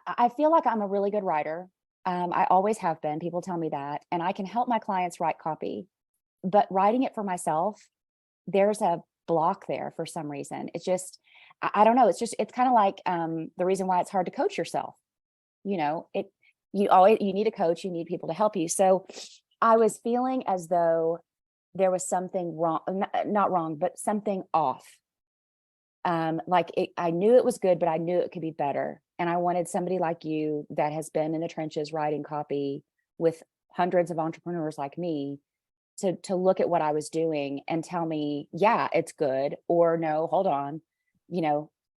I feel like I'm a really good writer. I always have been. People tell me that, and I can help my clients write copy, but writing it for myself, there's a block there for some reason. It's just, I don't know. It's kind of like the reason why it's hard to coach yourself. You need a coach, you need people to help you. So I was feeling as though there was something wrong, not wrong, but something off. I knew it was good, but I knew it could be better. And I wanted somebody like you that has been in the trenches writing copy with hundreds of entrepreneurs like me to look at what I was doing and tell me, yeah, it's good, or no, hold on,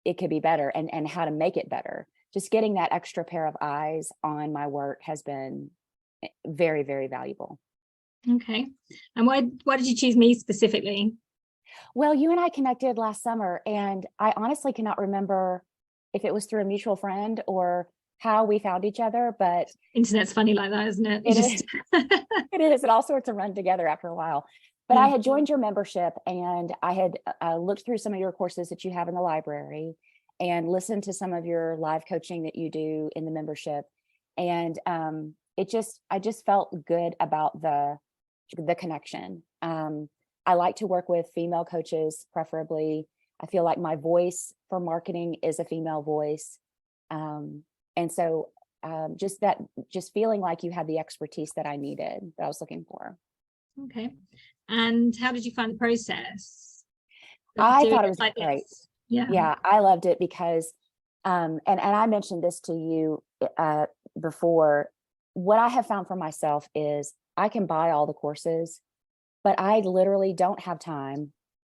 it could be better, and how to make it better. Just getting that extra pair of eyes on my work has been very, very valuable. Okay. And why did you choose me specifically? Well, you and I connected last summer, and I honestly cannot remember if it was through a mutual friend or how we found each other, but Internet's funny like that, isn't it? It is. It all sorts of run together after a while. But I had joined your membership, and I had looked through some of your courses that you have in the library and listened to some of your live coaching that you do in the membership. And I just felt good about the connection. I like to work with female coaches, preferably. I feel like my voice for marketing is a female voice. And so just feeling like you had the expertise that I needed, that I was looking for. Okay. And how did you find the process? I thought it was great. Yeah, I loved it because, and I mentioned this to you before. What I have found for myself is I can buy all the courses, but I literally don't have time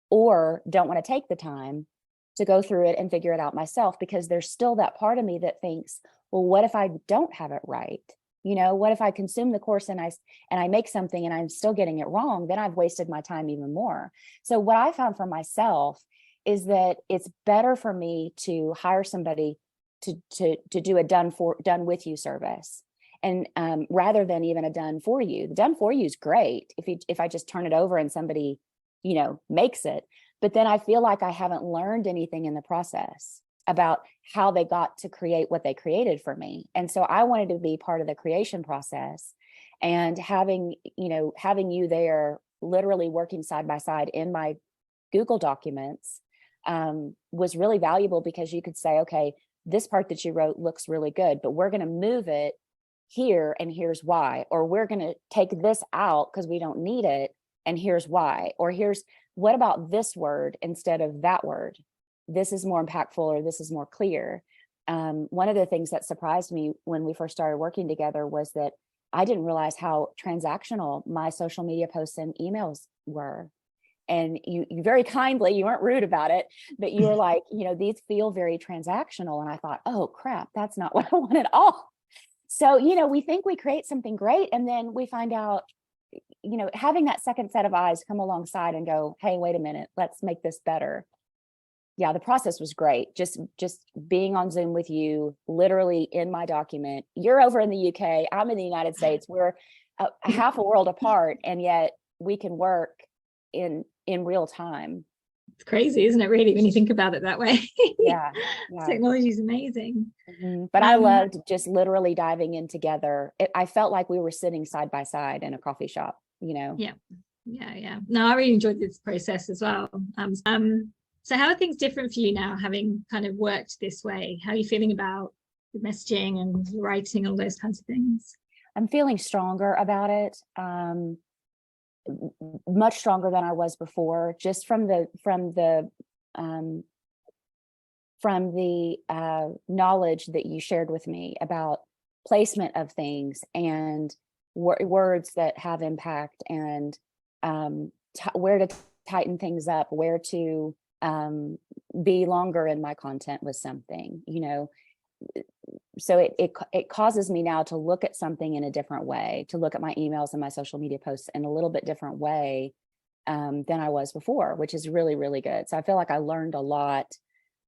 or don't want to take the time to go through it and figure it out myself, because there's still that part of me that thinks, well, what if I don't have it right? What if I consume the course and I make something and I'm still getting it wrong? Then I've wasted my time even more. So what I found for myself is that it's better for me to hire somebody to do a done with you service. And rather than even a done for you. The done for you is great if I just turn it over and somebody, makes it. But then I feel like I haven't learned anything in the process about how they got to create what they created for me. And so I wanted to be part of the creation process, and having you there literally working side by side in my Google documents was really valuable, because you could say, okay, this part that you wrote looks really good, but we're going to move it here, and here's why. Or we're going to take this out because we don't need it, and here's why. Or what about this word instead of that word? This is more impactful, or this is more clear. One of the things that surprised me when we first started working together was that I didn't realize how transactional my social media posts and emails were. And you very kindly, you weren't rude about it, but you were like, these feel very transactional. And I thought, oh crap, that's not what I want at all. So, we think we create something great, and then we find out, having that second set of eyes come alongside and go, hey, wait a minute, let's make this better. Yeah, the process was great. Just being on Zoom with you, literally in my document. You're over in the UK, I'm in the United States. We're half a world apart, and yet we can work in real time. It's crazy, isn't it, really, when you think about it that way? Yeah. Technology is amazing. Mm-hmm. But I loved just literally diving in together. I felt like we were sitting side by side in a coffee shop, Yeah. No, I really enjoyed this process as well. So how are things different for you now, having kind of worked this way? How are you feeling about the messaging and writing, all those kinds of things? I'm feeling stronger about it. Much stronger than I was before, just from the knowledge that you shared with me about placement of things and words that have impact, and where to tighten things up, where to be longer in my content with something, so it causes me now to look at something in a different way, to look at my emails and my social media posts in a little bit different way than I was before, which is really, really good. So I feel like I learned a lot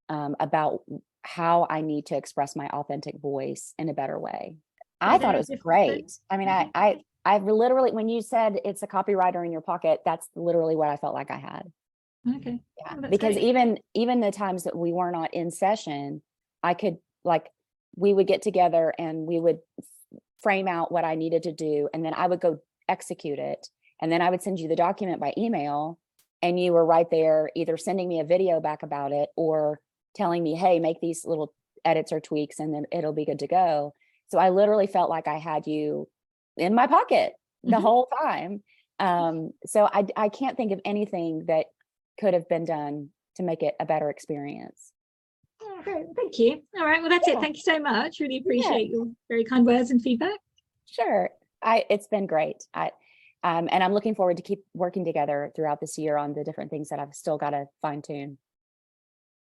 about how I need to express my authentic voice in a better way. I thought it was great. I mean, I literally, when you said it's a copywriter in your pocket, that's literally what I felt like I had. Okay. Yeah. Because great. even the times that we were not in session, I could we would get together and we would frame out what I needed to do. And then I would go execute it. And then I would send you the document by email, and you were right there either sending me a video back about it or telling me, hey, make these little edits or tweaks and then it'll be good to go. So I literally felt like I had you in my pocket the whole time. So I can't think of anything that could have been done to make it a better experience. Oh, great. Thank you. All right. Well, that's it. Thank you so much. Really appreciate your very kind words and feedback. Sure. It's been great. And I'm looking forward to keep working together throughout this year on the different things that I've still got to fine tune.